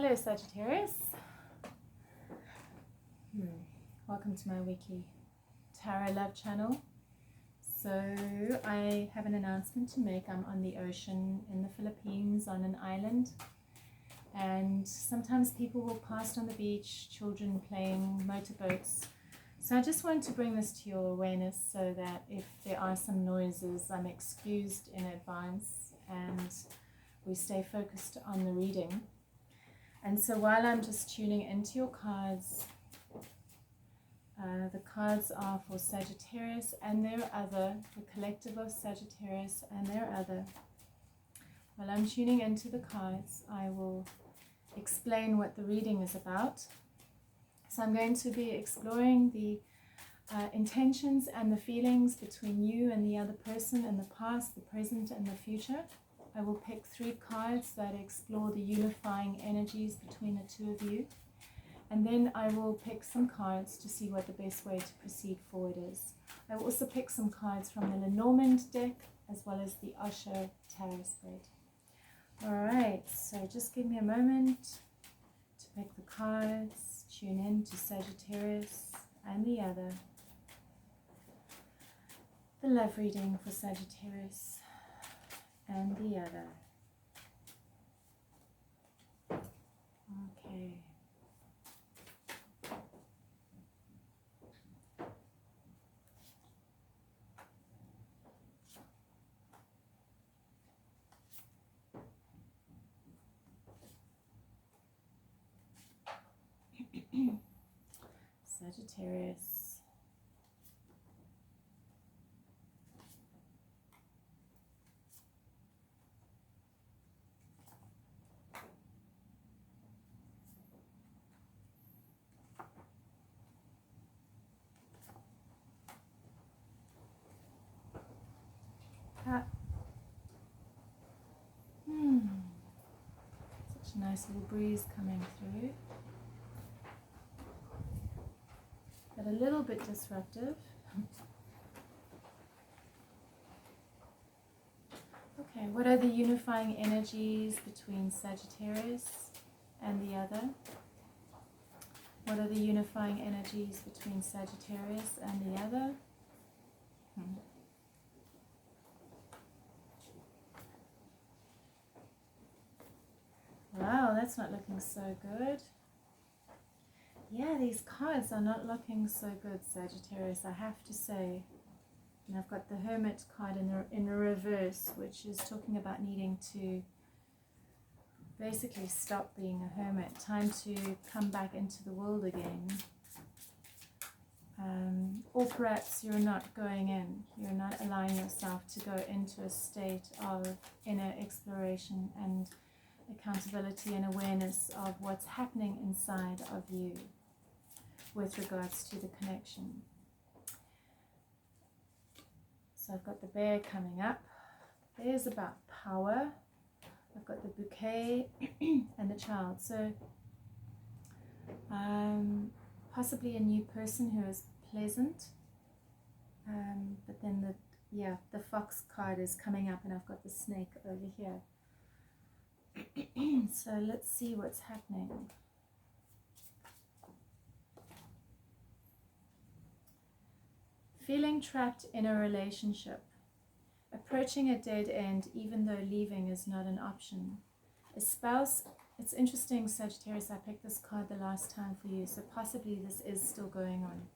Hello Sagittarius. Welcome to my weekly Tarot Love channel. So I have an announcement to make. I'm on the ocean in the Philippines on an island, and sometimes people will pass on the beach, children playing motorboats. So I just want to bring this to your awareness so that if there are some noises, I'm excused in advance and we stay focused on the reading. And so while I'm just tuning into your cards, the cards are for Sagittarius and their other, the collective of Sagittarius and their other. While I'm tuning into the cards, I will explain what the reading is about. So I'm going to be exploring the intentions and the feelings between you and the other person in the past, the present, and the future. I will pick 3 cards that explore the unifying energies between the two of you. And then I will pick some cards to see what the best way to proceed forward is. I will also pick some cards from the Lenormand deck as well as the Osho tarot spread. Alright, so just give me a moment to pick the cards, tune in to Sagittarius and the other. The love reading for Sagittarius and the other. Okay. Sagittarius. Such a nice little breeze coming through, but a little bit disruptive. Okay, what are the unifying energies between Sagittarius and the other? What are the unifying energies between Sagittarius and the other? Wow, that's not looking so good. Yeah, these cards are not looking so good, Sagittarius, I have to say. And I've got the Hermit card in the reverse, which is talking about needing to basically stop being a hermit. Time to come back into the world again. Or perhaps you're not going in. You're not allowing yourself to go into a state of inner exploration and accountability and awareness of what's happening inside of you with regards to the connection. So I've got the bear coming up. Bear's about power. I've got the bouquet and the child. So possibly a new person who is pleasant. But then the fox card is coming up and I've got the snake over here. So let's see what's happening. Feeling trapped in a relationship. Approaching a dead end even though leaving is not an option. A spouse, it's interesting Sagittarius, I picked this card the last time for you, so possibly this is still going on.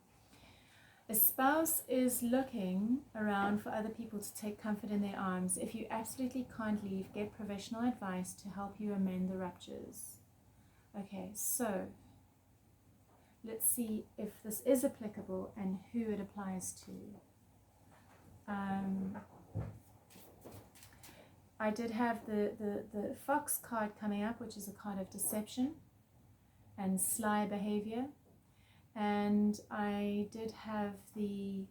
A spouse is looking around for other people to take comfort in their arms. If you absolutely can't leave, get professional advice to help you amend the ruptures. Okay, so let's see if this is applicable and who it applies to. I did have the fox card coming up, which is a card of deception and sly behavior. And I did have the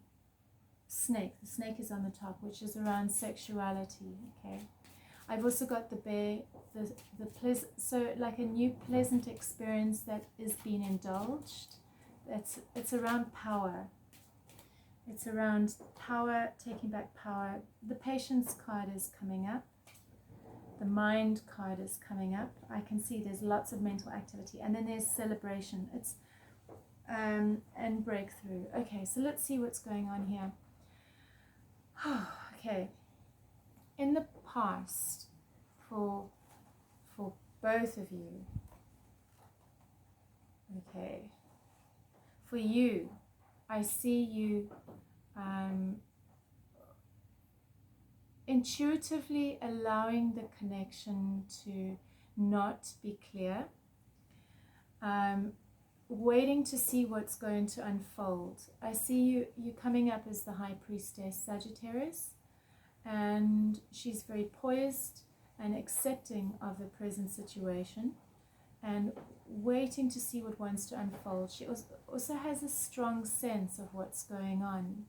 snake. The snake is on the top, which is around sexuality. Okay. I've also got the bear, the pleasant, so like a new pleasant experience that is being indulged. It's around power. It's around power, taking back power. The patience card is coming up. the mind card is coming up. I can see there's lots of mental activity, and then there's celebration. It's and breakthrough. Okay, so let's see what's going on here. Okay, in the past, for both of you, okay, for you, I see you intuitively allowing the connection to not be clear, waiting to see what's going to unfold. I see you coming up as the High Priestess Sagittarius, and she's very poised and accepting of the present situation and waiting to see what wants to unfold. She also has a strong sense of what's going on.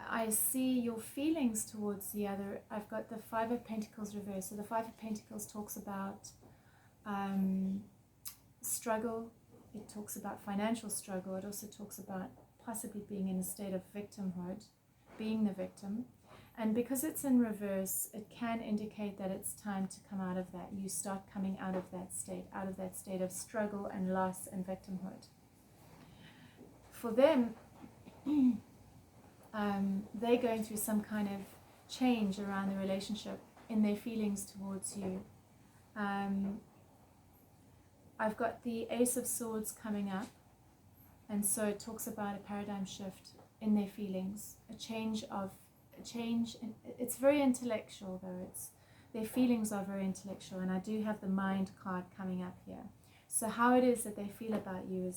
I see your feelings towards the other. I've got the Five of Pentacles reversed. So the Five of Pentacles talks about struggle. It talks about financial struggle. It also talks about possibly being in a state of victimhood, being the victim. And because it's in reverse, it can indicate that it's time to come out of that. You start coming out of that state of struggle and loss and victimhood. For them, they're going through some kind of change around the relationship in their feelings towards you. I've got the Ace of Swords coming up, and so it talks about a paradigm shift in their feelings, a change. It's very intellectual though. Their feelings are very intellectual, and I do have the Mind card coming up here. So how it is that they feel about you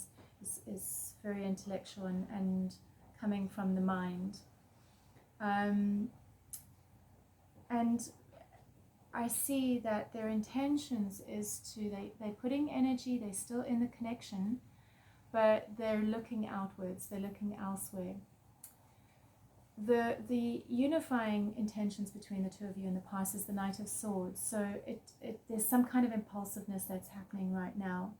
is very intellectual and coming from the mind. And I see that their intentions is they're putting energy, they're still in the connection, but they're looking outwards, they're looking elsewhere. The unifying intentions between the two of you in the past is the Knight of Swords. So there's some kind of impulsiveness that's happening right now.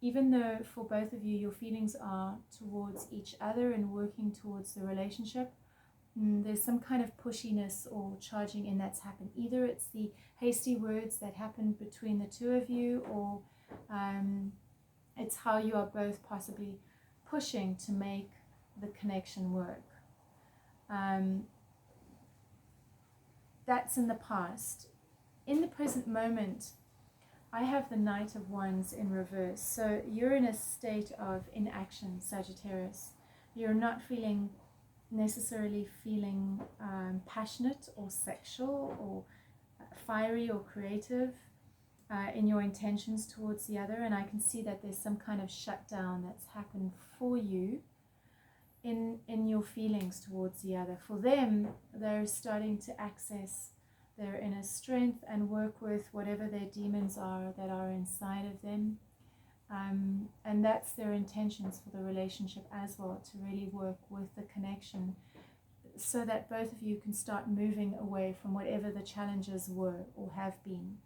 Even though for both of you your feelings are towards each other and working towards the relationship, there's some kind of pushiness or charging in that's happened. Either it's the hasty words that happened between the two of you, or it's how you are both possibly pushing to make the connection work. That's in the past. In the present moment, I have the Knight of Wands in reverse. So you're in a state of inaction, Sagittarius. You're not necessarily feeling passionate or sexual or fiery or creative in your intentions towards the other. And I can see that there's some kind of shutdown that's happened for you in your feelings towards the other. For them, they're starting to access their inner strength and work with whatever their demons are that are inside of them. And that's their intentions for the relationship as well, to really work with the connection so that both of you can start moving away from whatever the challenges were or have been.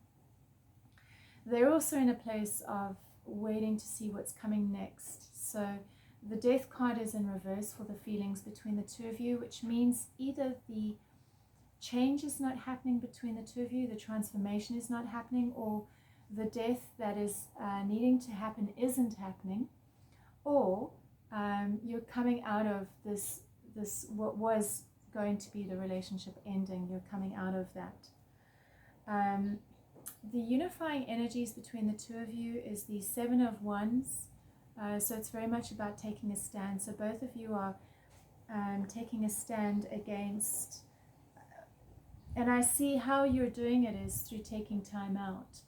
They're also in a place of waiting to see what's coming next. So the Death card is in reverse for the feelings between the two of you, which means either the change is not happening between the two of you, the transformation is not happening, or the death that is needing to happen isn't happening, or you're coming out of this what was going to be the relationship ending. You're coming out of that. The unifying energies between the two of you is the Seven of Wands. So it's very much about taking a stand. So both of you are taking a stand against, and I see how you're doing it is through taking time out.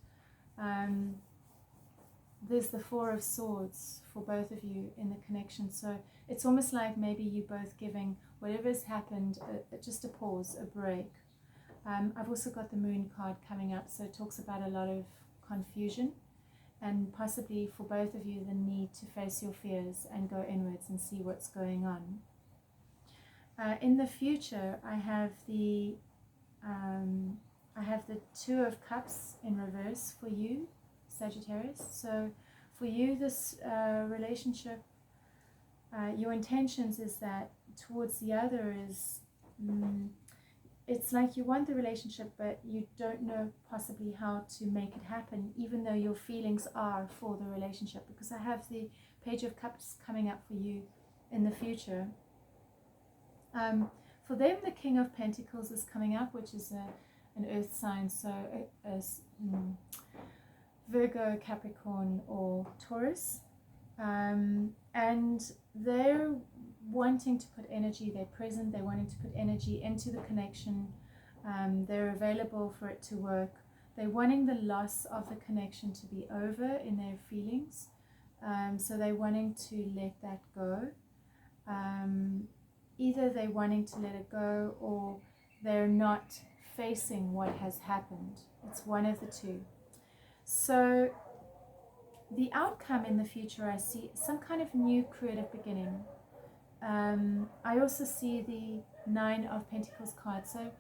There's the Four of Swords for both of you in the connection. So it's almost like maybe you both giving whatever's happened just a pause, a break. I've also got the Moon card coming up, so it talks about a lot of confusion and possibly for both of you the need to face your fears and go inwards and see what's going on. In the future, I have the Two of Cups in reverse for you, Sagittarius. So for you, this relationship, your intentions is that towards the other is it's like you want the relationship, but you don't know possibly how to make it happen, even though your feelings are for the relationship. Because I have the Page of Cups coming up for you in the future. For them, the King of Pentacles is coming up, which is an earth sign, so Virgo, Capricorn, or Taurus. And they're wanting to put energy, they're present, they're wanting to put energy into the connection. They're available for it to work. They're wanting the loss of the connection to be over in their feelings. So they're wanting to let that go. Either they're wanting to let it go, or they're not facing what has happened. It's one of the two. So the outcome in the future, I see some kind of new creative beginning. I also see the Nine of Pentacles card. So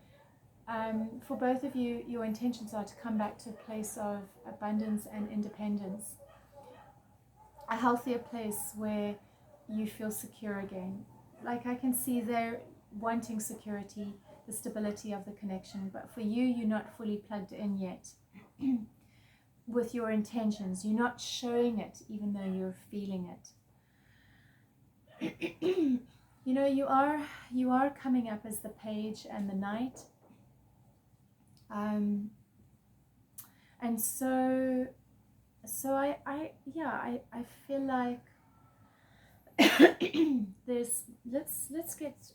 for both of you, your intentions are to come back to a place of abundance and independence. A healthier place where you feel secure again. Like I can see they're wanting security, the stability of the connection, but for you, you're not fully plugged in yet with your intentions. You're not showing it, even though you're feeling it. You know, you are coming up as the Page and the Knight. And so I feel like there's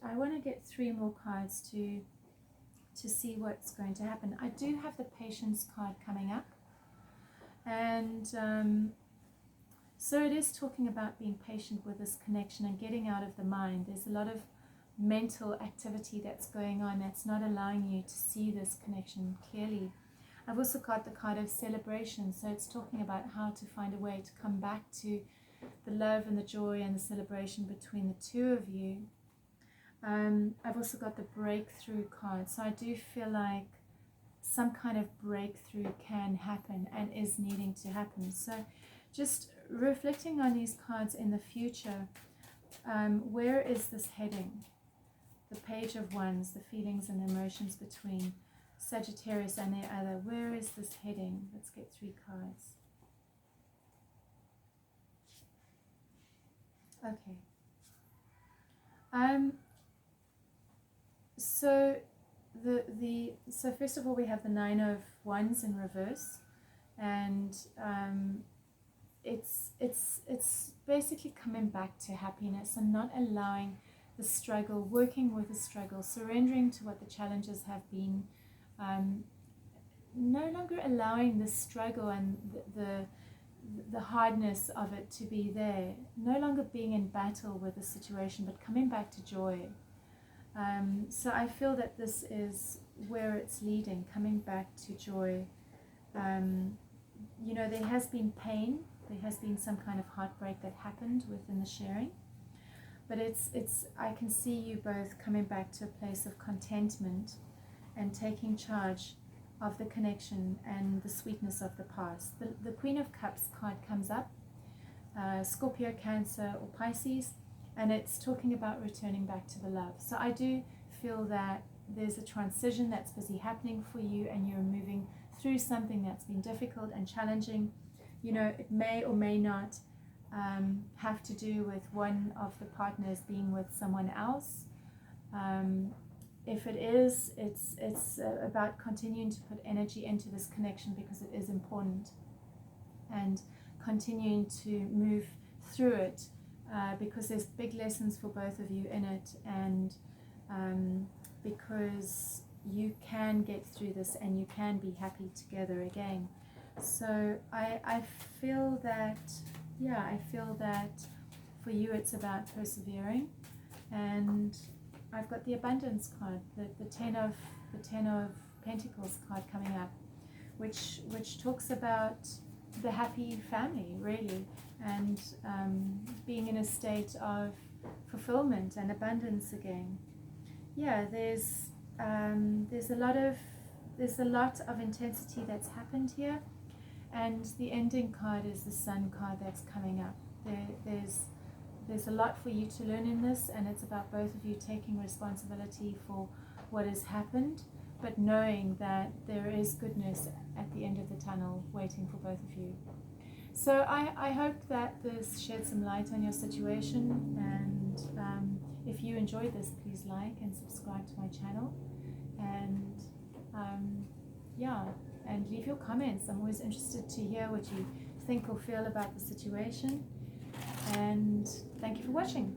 I want to get 3 more cards to see what's going to happen. I do have the Patience card coming up, and so it is talking about being patient with this connection and getting out of the mind. There's a lot of mental activity that's going on that's not allowing you to see this connection clearly. I've also got the card of celebration, so it's talking about how to find a way to come back to the love and the joy and the celebration between the two of you. I've also got the breakthrough card, so I do feel like some kind of breakthrough can happen and is needing to happen. So just reflecting on these cards in the future, where is this heading? The Page of Wands, the feelings and emotions between Sagittarius and their other. Where is this heading? Let's get 3 cards. Okay. So first of all, we have the Nine of Wands in reverse, and it's basically coming back to happiness and not allowing the struggle, working with the struggle, surrendering to what the challenges have been, no longer allowing the struggle and the hardness of it to be there, no longer being in battle with the situation, but coming back to joy. So I feel that this is where it's leading, coming back to joy. You know, there has been pain, there has been some kind of heartbreak that happened within the sharing, but I can see you both coming back to a place of contentment and taking charge of the connection and the sweetness of the past. The Queen of Cups card comes up, Scorpio, Cancer, or Pisces, and it's talking about returning back to the love. So I do feel that there's a transition that's busy happening for you, and you're moving through something that's been difficult and challenging. You know, it may or may not have to do with one of the partners being with someone else. If it is, it's about continuing to put energy into this connection because it is important, and continuing to move through it because there's big lessons for both of you in it, and because you can get through this and you can be happy together again. So I feel that, yeah, I feel that for you it's about persevering. And I've got the Abundance card, the ten of Pentacles card coming up, which talks about the happy family, really, and being in a state of fulfillment and abundance again. Yeah, there's a lot of intensity that's happened here, and the ending card is the Sun card that's coming up. There's a lot for you to learn in this, and it's about both of you taking responsibility for what has happened, but knowing that there is goodness at the end of the tunnel waiting for both of you. So I hope that this shed some light on your situation, and if you enjoyed this, please like and subscribe to my channel, and yeah, and leave your comments. I'm always interested to hear what you think or feel about the situation, and thank you for watching.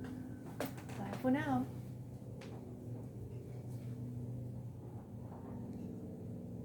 Bye for now.